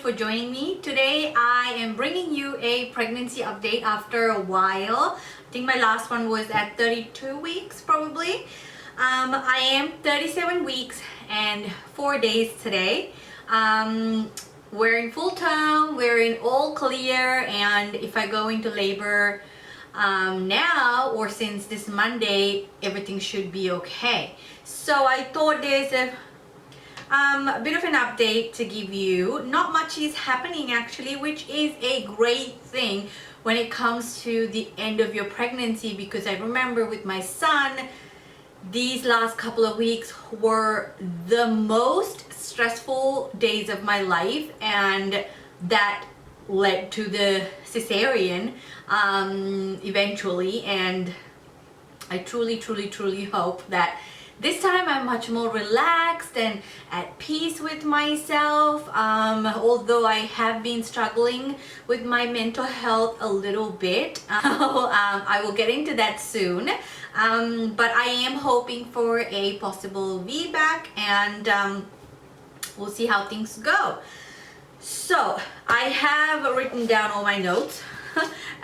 for joining me. Today I am bringing you a pregnancy update after a while. I think my last one was at 32 weeks probably. I am 37 weeks and 4 days today. We're in full term, we're in all clear, and if I go into labor now or since this Monday, everything should be okay. So I thought there's a bit of an update to give you. Not much is happening actually, which is a great thing when it comes to the end of your pregnancy, because I remember with my son, these last couple of weeks were the most stressful days of my life, and that led to the cesarean eventually. And I truly hope that this time I'm much more relaxed and at peace with myself, although I have been struggling with my mental health a little bit. I will get into that soon, but I am hoping for a possible VBAC, and we'll see how things go. So I have written down all my notes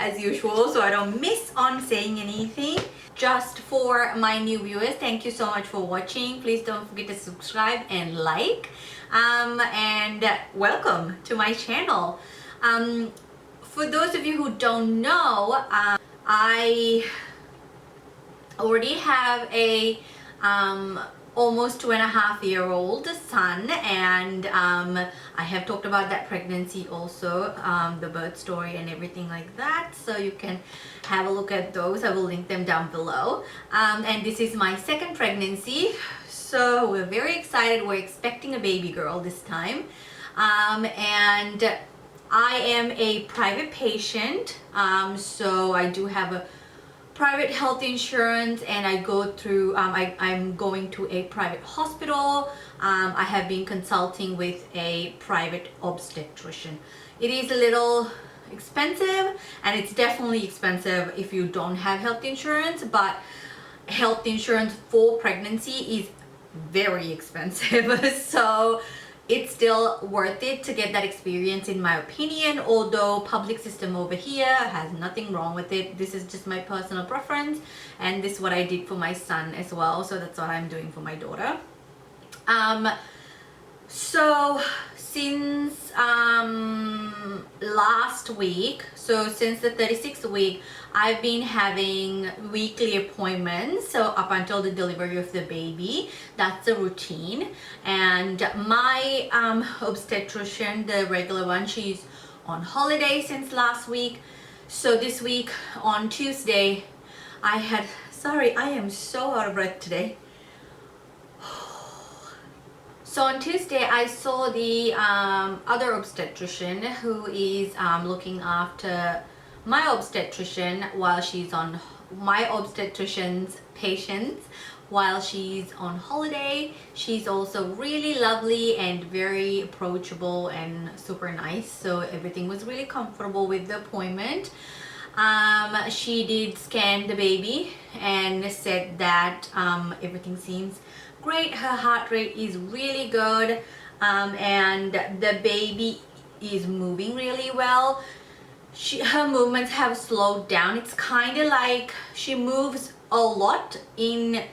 as usual, so I don't miss on saying anything. Just for my new viewers, thank you so much for watching. Please don't forget to subscribe and like, and welcome to my channel. For those of you who don't know, I already have a almost 2.5-year-old son, and I have talked about that pregnancy also, the birth story and everything like that, so you can have a look at those. I will link them down below. And this is my second pregnancy, so we're very excited. We're expecting a baby girl this time, and I am a private patient, so I do have a private health insurance, and I go through, I'm going to a private hospital. I have been consulting with a private obstetrician. It is a little expensive, and it's definitely expensive if you don't have health insurance, but health insurance for pregnancy is very expensive. So it's still worth it to get that experience, in my opinion, although public system over here has nothing wrong with it. This is just my personal preference, and this is what I did for my son as well, so that's what I'm doing for my daughter. So since last week, so since the 36th week, I've been having weekly appointments, so up until the delivery of the baby. That's a routine. And my obstetrician, the regular one, she's on holiday since last week. So this week on Tuesday I had, sorry, I am so out of breath today. So on Tuesday I saw the other obstetrician who is looking after my obstetrician while she's on, my obstetrician's patients while she's on holiday. She's also really lovely and very approachable and super nice, so everything was really comfortable with the appointment. She did scan the baby and said that everything seems great. Her heart rate is really good, and the baby is moving really well. Her movements have slowed down. It's kind of like she moves a lot in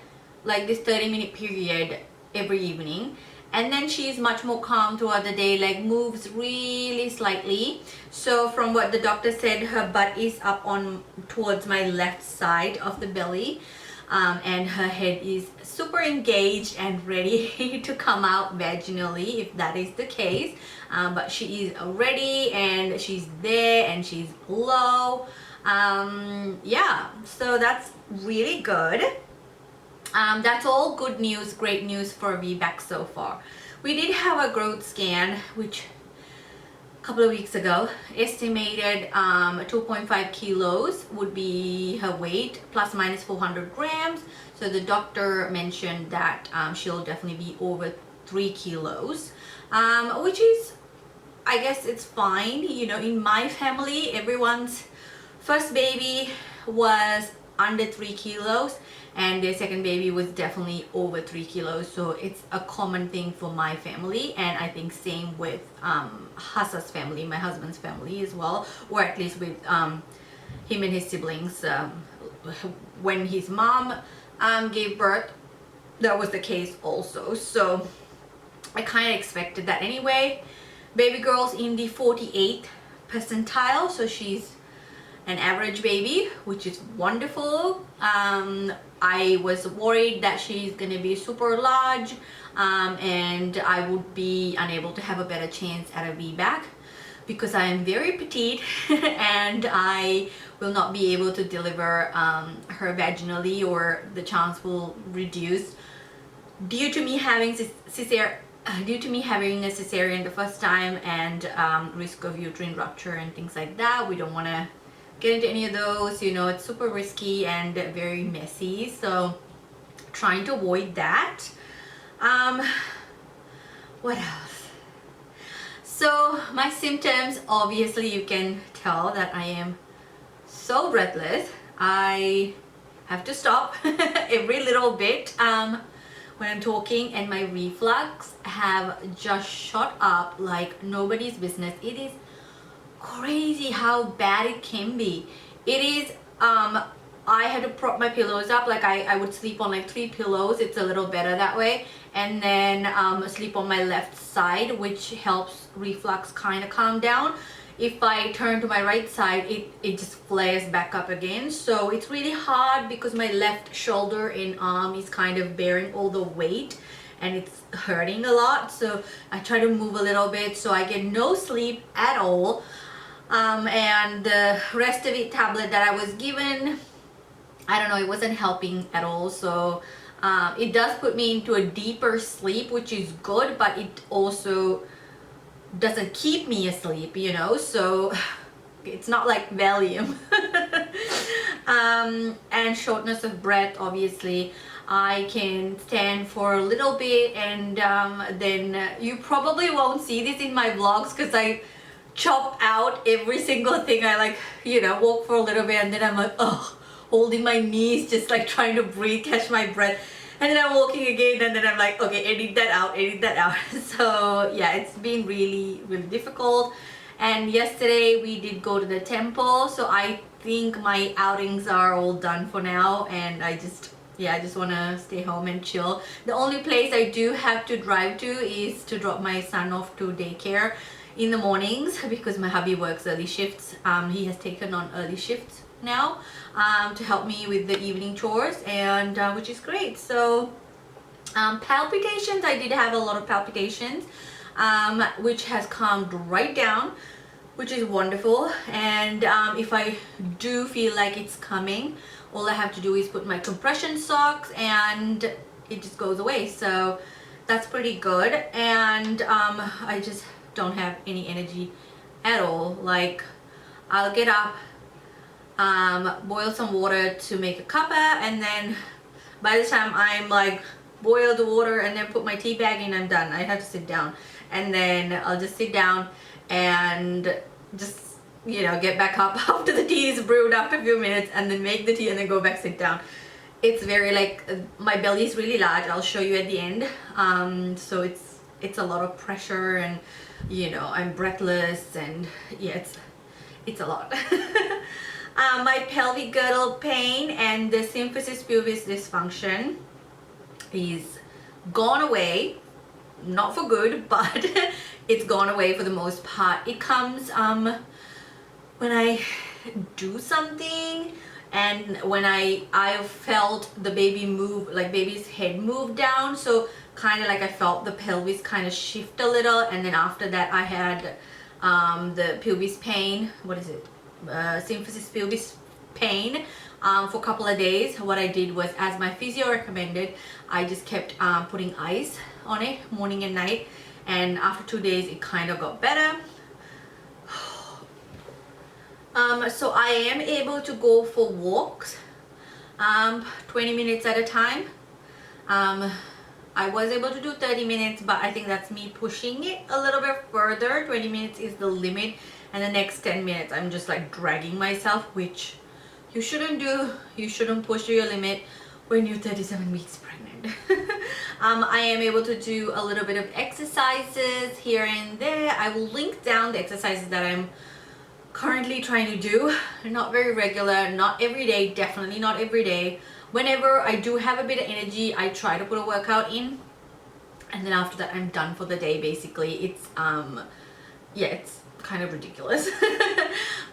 like this 30-minute period every evening, and then she's much more calm throughout the day, like moves really slightly. So from what the doctor said, her butt is up on towards my left side of the belly, and her head is super engaged and ready to come out vaginally if that is the case, but she is ready and she's there and she's low. Yeah, so that's really good. That's all good news, great news for VBAC so far. We did have a growth scan, which a couple of weeks ago estimated 2.5 kilos would be her weight, plus minus 400 grams. So the doctor mentioned that she'll definitely be over 3 kilos, which is, I guess it's fine. You know, in my family, everyone's first baby was under 3 kilos, and their second baby was definitely over 3 kilos. So it's a common thing for my family, and I think same with Hassa's family, my husband's family as well, or at least with him and his siblings. When his mom gave birth, that was the case also. So I kind of expected that anyway. Baby girl's in the 48th percentile, so she's an average baby, which is wonderful. I was worried that she's gonna be super large and I would be unable to have a better chance at a VBAC because I am very petite and I will not be able to deliver her vaginally, or the chance will reduce due to me having a cesarean the first time, and risk of uterine rupture and things like that. We don't want to get into any of those, you know, it's super risky and very messy, so trying to avoid that. What else? So my symptoms, obviously you can tell that I am so breathless. I have to stop every little bit when I'm talking, and my reflux have just shot up like nobody's business. It is crazy how bad it can be. It is I had to prop my pillows up, like I would sleep on like 3 pillows. It's a little better that way, and then sleep on my left side, which helps reflux kind of calm down. If I turn to my right side, it just flares back up again. So it's really hard because my left shoulder and arm is kind of bearing all the weight and it's hurting a lot. So I try to move a little bit, so I get no sleep at all. And the rest of it tablet that I was given, I don't know, it wasn't helping at all. So it does put me into a deeper sleep, which is good, but it also doesn't keep me asleep, you know, so it's not like Valium. And shortness of breath, obviously. I can stand for a little bit, and then you probably won't see this in my vlogs because I chop out every single thing. I like, you know, walk for a little bit and then I'm like, oh, holding my knees, just like trying to breathe, catch my breath. And then I'm walking again, and then I'm like, okay, edit that out, edit that out. So yeah, it's been really, really difficult. And yesterday we did go to the temple, so I think my outings are all done for now, and I just want to stay home and chill. The only place I do have to drive to is to drop my son off to daycare in the mornings, because my hubby works early shifts. He has taken on early shifts now to help me with the evening chores, and which is great. So palpitations, I did have a lot of palpitations, which has calmed right down, which is wonderful. And if I do feel like it's coming, all I have to do is put my compression socks and it just goes away. So that's pretty good. And I just don't have any energy at all. Like, I'll get up, boil some water to make a cuppa, and then by the time I'm like boil the water and then put my tea bag in, I'm done. I have to sit down, and then I'll just sit down and just, you know, get back up after the tea is brewed after a few minutes, and then make the tea and then go back, sit down. It's very like, my belly is really large. I'll show you at the end. So it's a lot of pressure, and you know, I'm breathless, and yeah, it's a lot. My pelvic girdle pain and the symphysis pubis dysfunction is gone away, not for good, but it's gone away for the most part. It comes when I do something, and when I felt the baby move, like baby's head move down, so kind of like I felt the pelvis kind of shift a little, and then after that I had the pubis pain, what is it, symphysis pubis pain for a couple of days. What I did was, as my physio recommended, I just kept putting ice on it morning and night, and after 2 days it kind of got better. So I am able to go for walks 20 minutes at a time. I was able to do 30 minutes, but I think that's me pushing it a little bit further. 20 minutes is the limit, and the next 10 minutes I'm just like dragging myself, which, you shouldn't push your limit when you're 37 weeks pregnant. I am able to do a little bit of exercises here and there. I will link down the exercises that I'm currently trying to do. Not very regular, not every day, definitely not every day. Whenever I do have a bit of energy, I try to put a workout in, and then after that I'm done for the day basically. It's yeah, it's kind of ridiculous.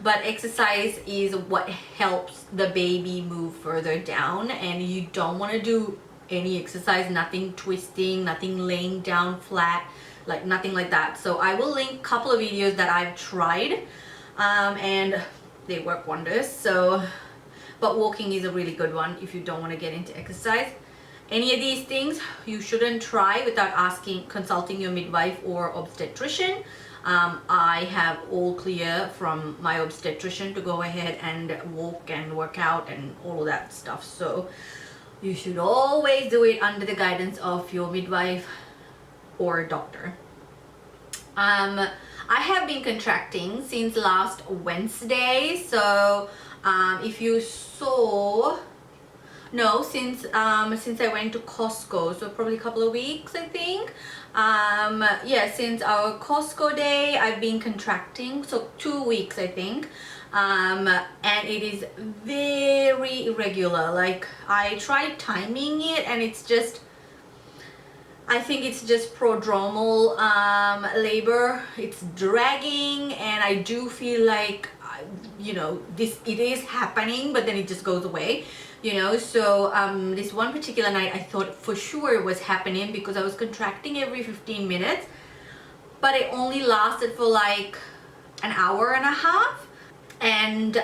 But exercise is what helps the baby move further down, and you don't want to do any exercise, nothing twisting, nothing laying down flat, like nothing like that. So I will link a couple of videos that I've tried, and they work wonders. So, but walking is a really good one if you don't want to get into exercise. Any of these things you shouldn't try without consulting your midwife or obstetrician. I have all clear from my obstetrician to go ahead and walk and work out and all of that stuff. So you should always do it under the guidance of your midwife or doctor. I have been contracting since last Wednesday. So if you saw, no, since I went to Costco, so probably a couple of weeks, I think. Yeah, since our Costco day I've been contracting, so 2 weeks I think. And it is very irregular. Like, I tried timing it and it's just, I think it's just prodromal labor. It's dragging, and I do feel like, you know, it is happening, but then it just goes away, you know. So this one particular night I thought for sure it was happening because I was contracting every 15 minutes, but it only lasted for like an hour and a half, and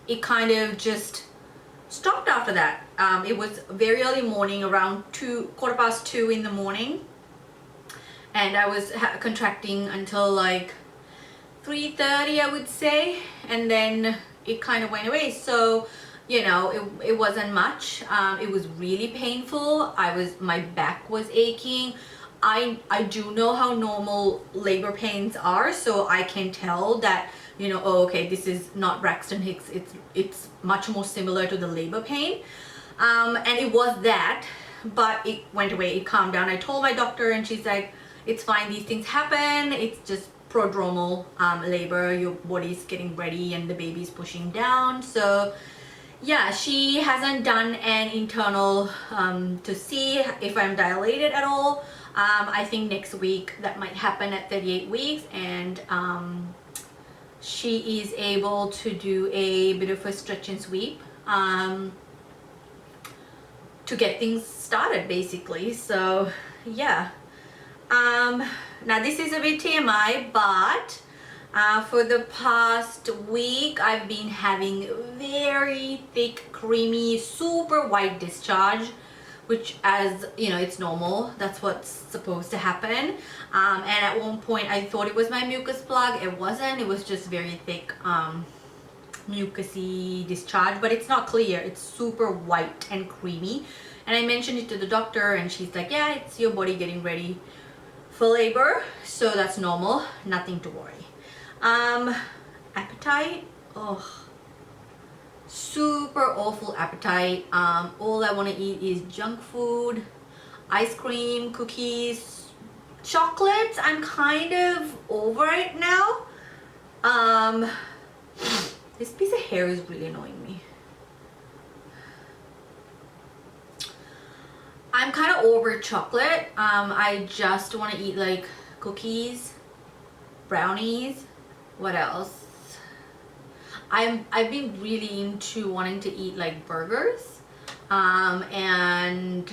it kind of just stopped after that. It was very early morning, around 2:15 in the morning, and I was contracting until like 3:30, I would say, and then it kind of went away. So, you know, it wasn't much. It was really painful. My back was aching. I do know how normal labor pains are, so I can tell that, you know, oh, okay, this is not Braxton Hicks. It's much more similar to the labor pain, and it was that, but it went away. It calmed down. I told my doctor, and she's like, it's fine. These things happen. It's just prodromal labor. Your body's getting ready, and the baby's pushing down. So yeah, she hasn't done an internal to see if I'm dilated at all. I think next week that might happen at 38 weeks, and she is able to do a bit of a stretch and sweep to get things started basically. So yeah, now this is a bit TMI, but for the past week I've been having very thick, creamy, super white discharge, which, as you know, it's normal. That's what's supposed to happen. And at one point I thought it was my mucus plug. It wasn't. It was just very thick, mucusy discharge, but it's not clear. It's super white and creamy. And I mentioned it to the doctor, and she's like, yeah, it's your body getting ready for labor, so that's normal, nothing to worry. Appetite, oh, super awful appetite. All I want to eat is junk food, ice cream, cookies, chocolates. I'm kind of over it now. This piece of hair is really annoying me. I'm kind of over chocolate. I just want to eat like cookies, brownies. What else? I've been really into wanting to eat like burgers, and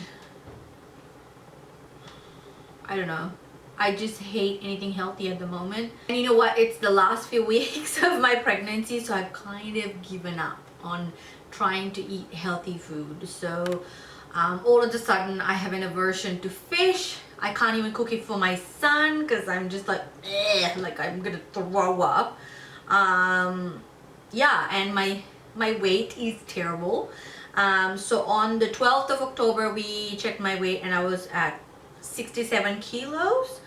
I don't know. I just hate anything healthy at the moment. And you know what? It's the last few weeks of my pregnancy, so I've kind of given up on trying to eat healthy food. So all of a sudden I have an aversion to fish. I can't even cook it for my son because I'm just like, like I'm gonna throw up. Yeah, and my weight is terrible. So on the 12th of October we checked my weight, and I was at 67 kilos.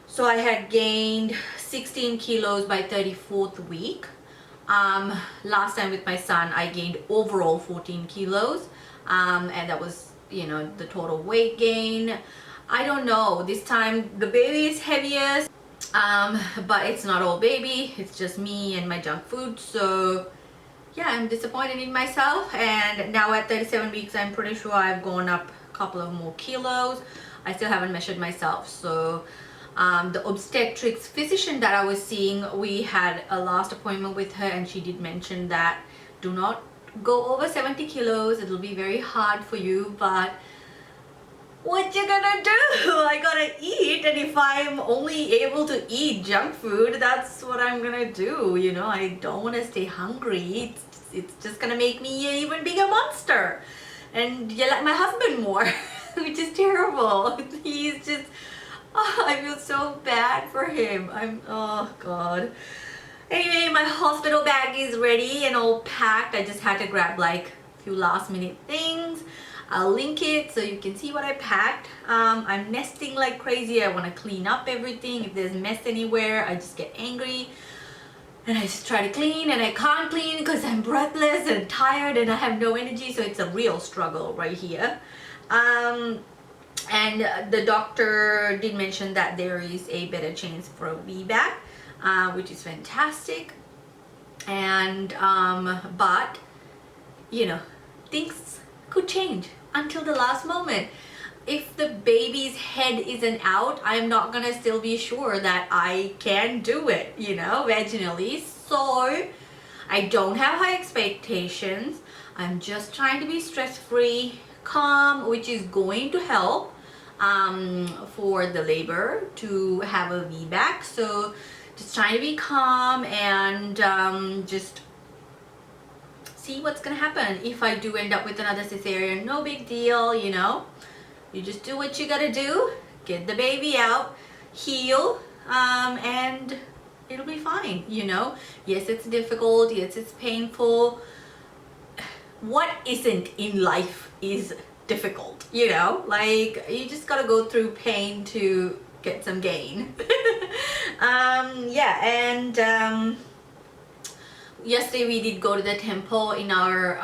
So I had gained 16 kilos by 34th week. Last time with my son I gained overall 14 kilos, and that was, you know, the total weight gain. I don't know, this time the baby is heaviest, but it's not all baby, it's just me and my junk food. So yeah, I'm disappointed in myself. And now at 37 weeks I'm pretty sure I've gone up a couple of more kilos. I still haven't measured myself. So the obstetrics physician that I was seeing, we had a last appointment with her, and she did mention that do not go over 70 kilos, it'll be very hard for you, but what you gonna do? I gotta eat, and if I'm only able to eat junk food, that's what I'm gonna do. You know, I don't want to stay hungry. It's just gonna make me an even bigger monster and yell at my husband more, which is terrible. He's just, oh, I feel so bad for him. Oh god. Anyway, my hospital bag is ready and all packed. I just had to grab like a few last minute things. I'll link it so you can see what I packed. I'm nesting like crazy. I want to clean up everything. If there's mess anywhere, I just get angry and I just try to clean, and I can't clean because I'm breathless and tired and I have no energy. So it's a real struggle right here. And the doctor did mention that there is a better chance for a VBAC, which is fantastic. And but you know, things could change until the last moment. If the baby's head isn't out, I'm not gonna still be sure that I can do it, you know, vaginally. So I don't have high expectations. I'm just trying to be stress-free, calm, which is going to help for the labor to have a VBAC. So just trying to be calm and just see what's gonna happen. If I do end up with another cesarean, no big deal, you know. You just do what you gotta do, get the baby out, heal, and it'll be fine, you know. Yes, it's difficult, yes, it's painful. What isn't in life is difficult, you know. Like, you just gotta go through pain to get some gain. Yeah, and yesterday we did go to the temple. In our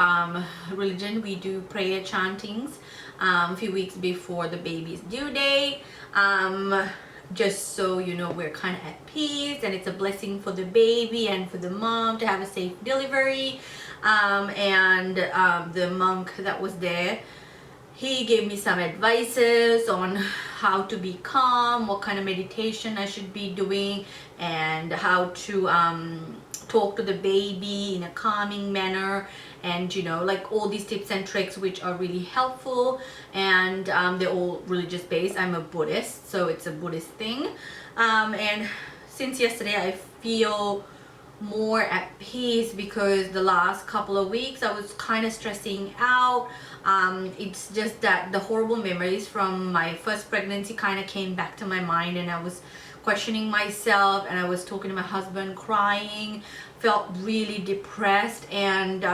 religion, we do prayer chantings a few weeks before the baby's due date, just so you know we're kind of at peace, and it's a blessing for the baby and for the mom to have a safe delivery. And the monk that was there, he gave me some advices on how to be calm, what kind of meditation I should be doing, and how to talk to the baby in a calming manner, and you know, like all these tips and tricks which are really helpful. And they're all religious based. I'm a Buddhist, so it's a Buddhist thing. And since yesterday I feel more at peace, because the last couple of weeks I was kind of stressing out. It's just that the horrible memories from my first pregnancy kind of came back to my mind, and I was questioning myself, and I was talking to my husband, crying, felt really depressed. And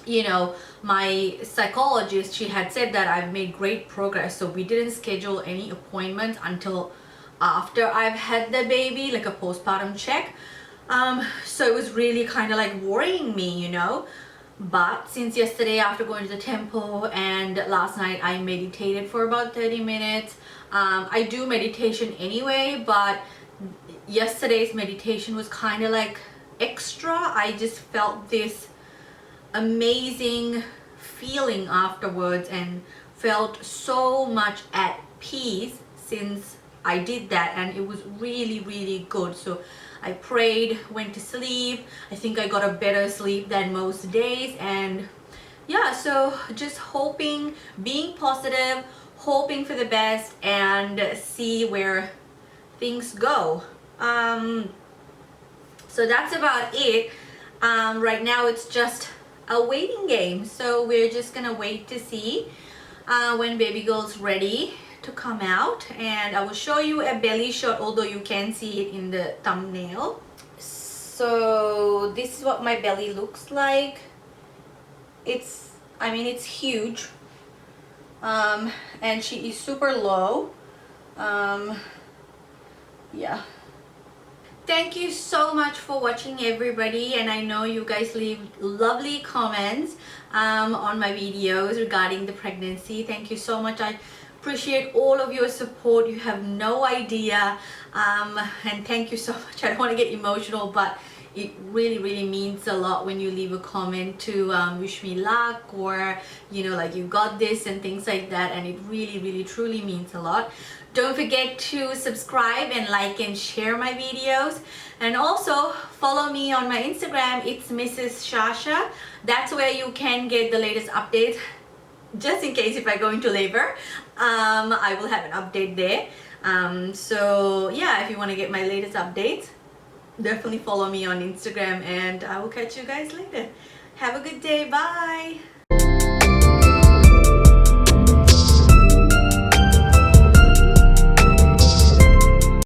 you know, my psychologist, she had said that I've made great progress, so we didn't schedule any appointments until after I've had the baby, like a postpartum check. So it was really kind of like worrying me, you know. But since yesterday, after going to the temple, and last night I meditated for about 30 minutes. I do meditation anyway, but yesterday's meditation was kind of like extra. I just felt this amazing feeling afterwards and felt so much at peace since I did that, and it was really, really good. So I prayed, went to sleep. I think I got a better sleep than most days. And yeah, so just hoping, being positive, hoping for the best, and see where things go. So that's about it. Right now it's just a waiting game, so we're just gonna wait to see when baby girl's ready to come out, and I will show you a belly shot, although you can see it in the thumbnail. So this is what my belly looks like. I mean it's huge, and she is super low. Yeah, Thank you so much for watching, everybody, and I know you guys leave lovely comments on my videos regarding the pregnancy. Thank you so much. I appreciate all of your support. You have no idea, and thank you so much. I don't want to get emotional, but it really means a lot when you leave a comment to wish me luck, or you know, like you got this and things like that, and it really truly means a lot. Don't forget to subscribe and like and share my videos, and also follow me on my Instagram. It's Mrs. Shasha. That's where you can get the latest updates, just in case if I go into labor. I will have an update there. So yeah, if you want to get my latest updates, definitely follow me on Instagram, and I will catch you guys later. Have a good day. Bye.